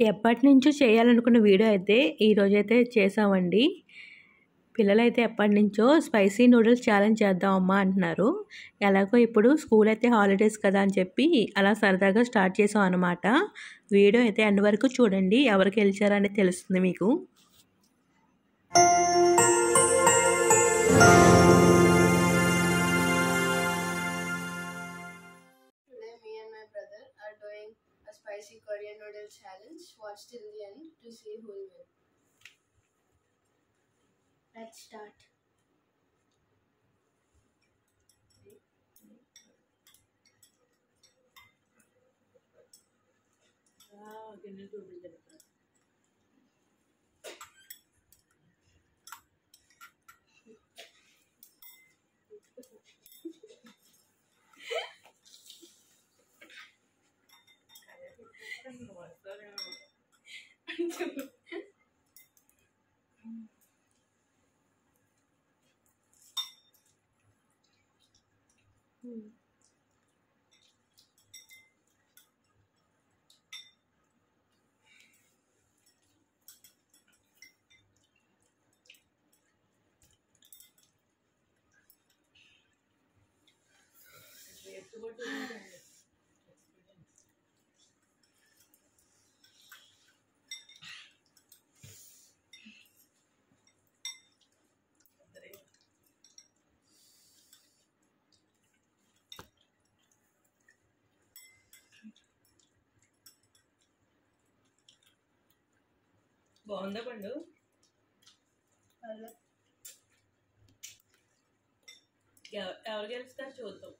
ఎప్పటినుంచో చేయాలనుకున్న వీడియో అయితే ఈరోజైతే చేసామండి. పిల్లలైతే ఎప్పటినుంచో స్పైసీ నూడిల్స్ ఛాలెంజ్ చేద్దామమ్మా అంటున్నారు. ఎలాగో ఇప్పుడు స్కూల్ అయితే హాలిడేస్ కదా అని చెప్పి అలా సరదాగా స్టార్ట్ చేసాం అనమాట. వీడియో అయితే ఎండ్ వరకు చూడండి, ఎవరు గెలిచారనేది తెలుస్తుంది మీకు. Spicy Korean noodle challenge. Watch till the end to see who will win. Let's start. బాగుందా పండు? ఎవరు గెలుస్తారు చూద్దాం.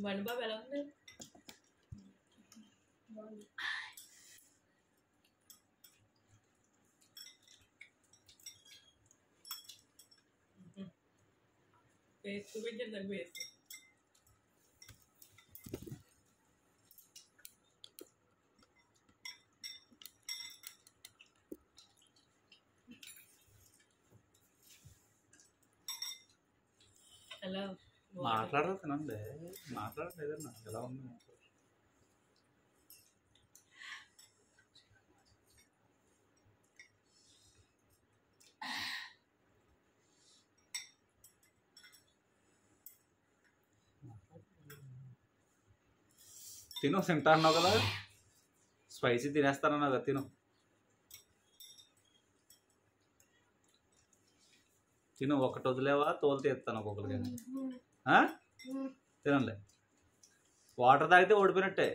బండి బాబు ఎలా ఉంది? వేసి చూపించండి వేసి. ఎలా మాట్లాడుతున్నాండి, మాట్లాడలేదన్నా ఎలా ఉంది? తిను, తింటా అన్నావు కదా, స్పైసీ తినేస్తానన్నావు కదా, తిను తిను. ఒకటి వదిలేవా, తోలు తీస్తాను ఒక్కొక్కరికి. తినండి. వాటర్ తాగితే ఓడిపోయినట్టే.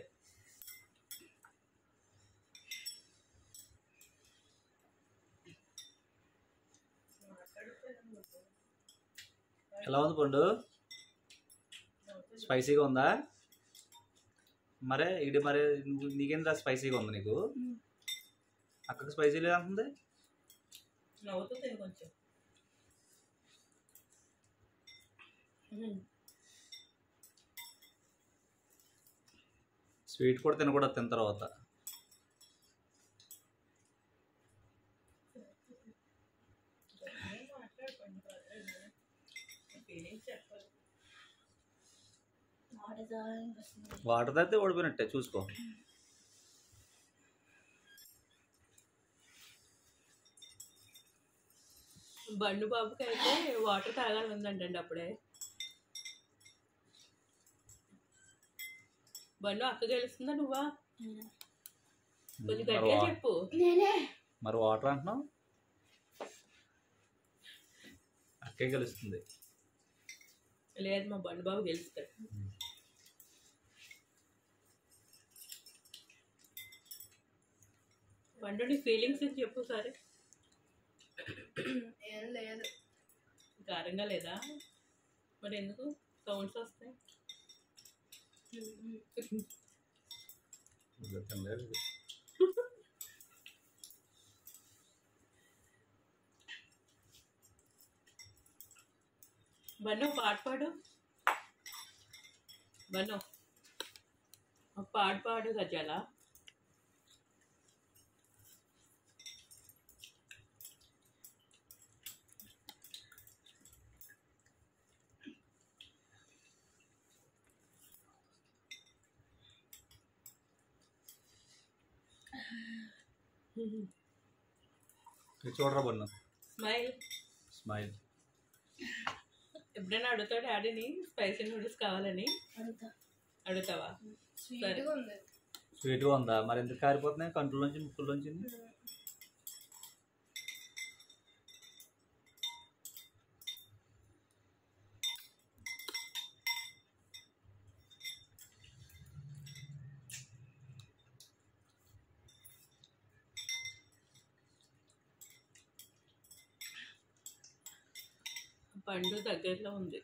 ఎలా ఉంది పండు? స్పైసీగా ఉందా? మరే ఇది మరే నీకేందా స్పైసీగా ఉంది నీకు? అక్కడికి స్పైసీ లేదంటుంది. నవ్వుతుంది కొంచెం. స్వీట్ కూడా తినకూడదు తిన్న తర్వాత. వాటర్ తాగితే ఓడిపోయినట్టే, చూసుకో. బండు బాబుకి అయితే వాటర్ తాగాలని ఉందంటండి అప్పుడే. బండు అక్క గెలుస్తుందా నువ్వా? కొంచెం గట్టిగా చెప్పు. మరి వాటర్ అంటున్నావు? అక్కే గెలుస్తుంది. లేదు, మా బండు బాబు గెలుస్తాడు. బండు నీ ఫీలింగ్స్ చెప్పు సరే. ఏం లేదు. కారంగా లేదా? మరి ఎందుకు సౌండ్స్ వస్తాయి? బన్ను పాట పాడు. బన్ను పాట పాడు గజాల. ఇది చూడరా బన్ను. స్మైల్. స్మైల్. ఎప్పుడైనా అడుగుతావు డాడీని స్పైసీ నూడిల్స్ కావాలని? అడుగుతావా? స్వీట్గా ఉంది. స్వీట్గా ఉందా? మరి ఎందుకు కారిపోతున్నాయి కంట్రోల్లోంచి ముక్కుల్లోంచి? పండు దగ్గరలో ఉంది.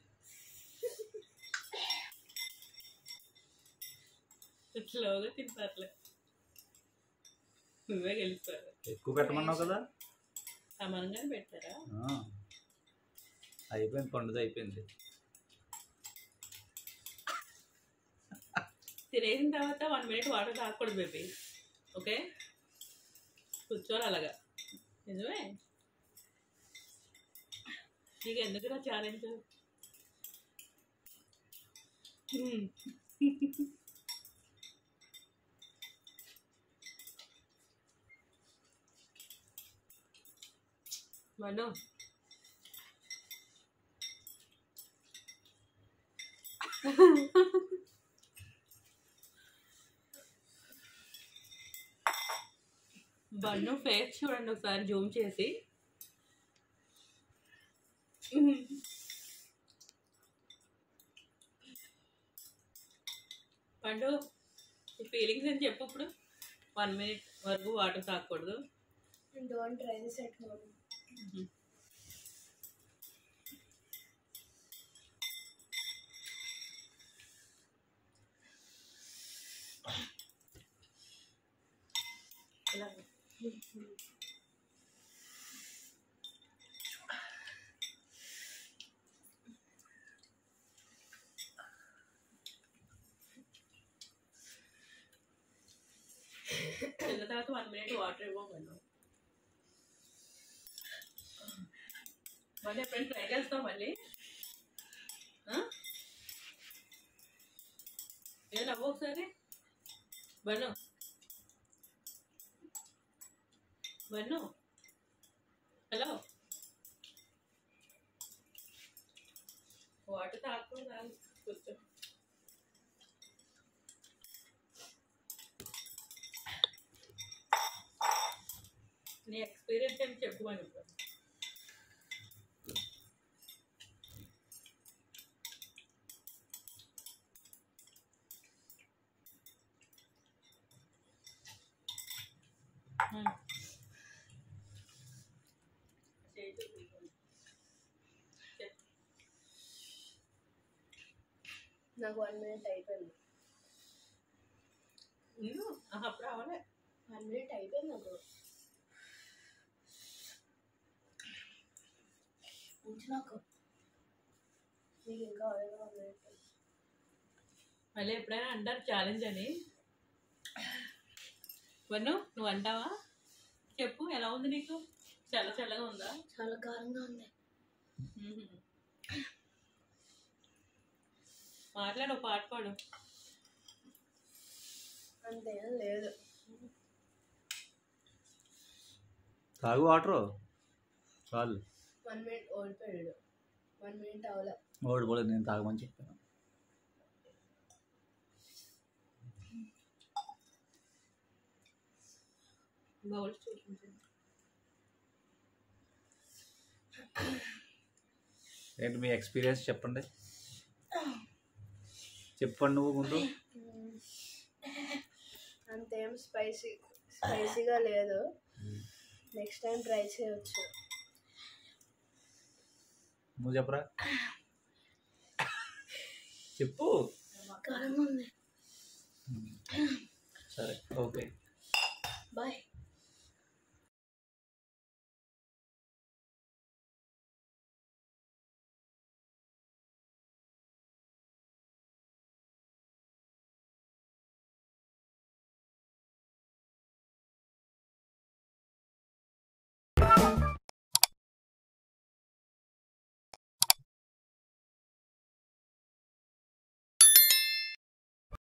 స్లోగా తింటారులే, నువ్వే గెలుస్తారు. ఎక్కువ పెట్టమన్నావు కదా, సమానంగానే పెట్టారా? అయిపోయింది, పండుది అయిపోయింది. తినేసిన తర్వాత 1 minute వాటర్ తాగకూడదు బేబీ. ఓకే, కూర్చోవాలి అలాగా. నిజమే. నీకు ఎందుకు ఛాలెంజ్? మను, బన్ను ఫేస్ చూడండి ఒకసారి జూమ్ చేసి. పండు ఈ ఫీలింగ్స్ అని చెప్పు. ఇప్పుడు 1 minute వరకు వాటర్ తాగకూడదు. Don't try this at home. తిన్న తర్వాత 1 minute వాటర్ ఇవ్వమను. మళ్ళీ ఎప్పుడైనా ట్రై చేస్తాం మళ్ళీ. ఏదైనా అవ్వ ఒకసారి. బన్ను బన్ను, హలో, వాటర్ తాగకుండా కూర్చో. నీ ఎక్స్పీరియన్స్ అని చెప్పుకోండి. ఇప్పుడు నాకు 1 minute అయిపోయింది. అప్పుడు రావాలే. 1 minute అయిపోయింది నాకు. నాకు నీకు ఇంకా 1 minute. మళ్ళీ ఎప్పుడైనా అంటారు ఛాలెంజ్ అని. వన్ను, నువ్వు అంటావా? చెప్పు, ఎలా ఉంది నీకు? చాలా చల్లగా ఉందా? చాలా కారంగా ఉంది. మాట్లాడు, పాట పాడు. అంతేం లేదు. తాగు వాటరు చాలు. 1 minute ఓడిపోయాడు. 1 minute అవలా. ఓడిపోలేదు, నేను తాగమని చెప్పాను. బౌల్స్ చూపించండి. ఏంటి మీ ఎక్స్పీరియన్స్ చెప్పండి. చెప్పండి నువ్వు ముందు. అంతేం స్పైసీగా లేదు. నెక్స్ట్ టైం ట్రై చేయవచ్చు. నువ్వు చెప్పరా, చెప్పు. కారంగా ఉంది. సరే, ఓకే, బాయ్.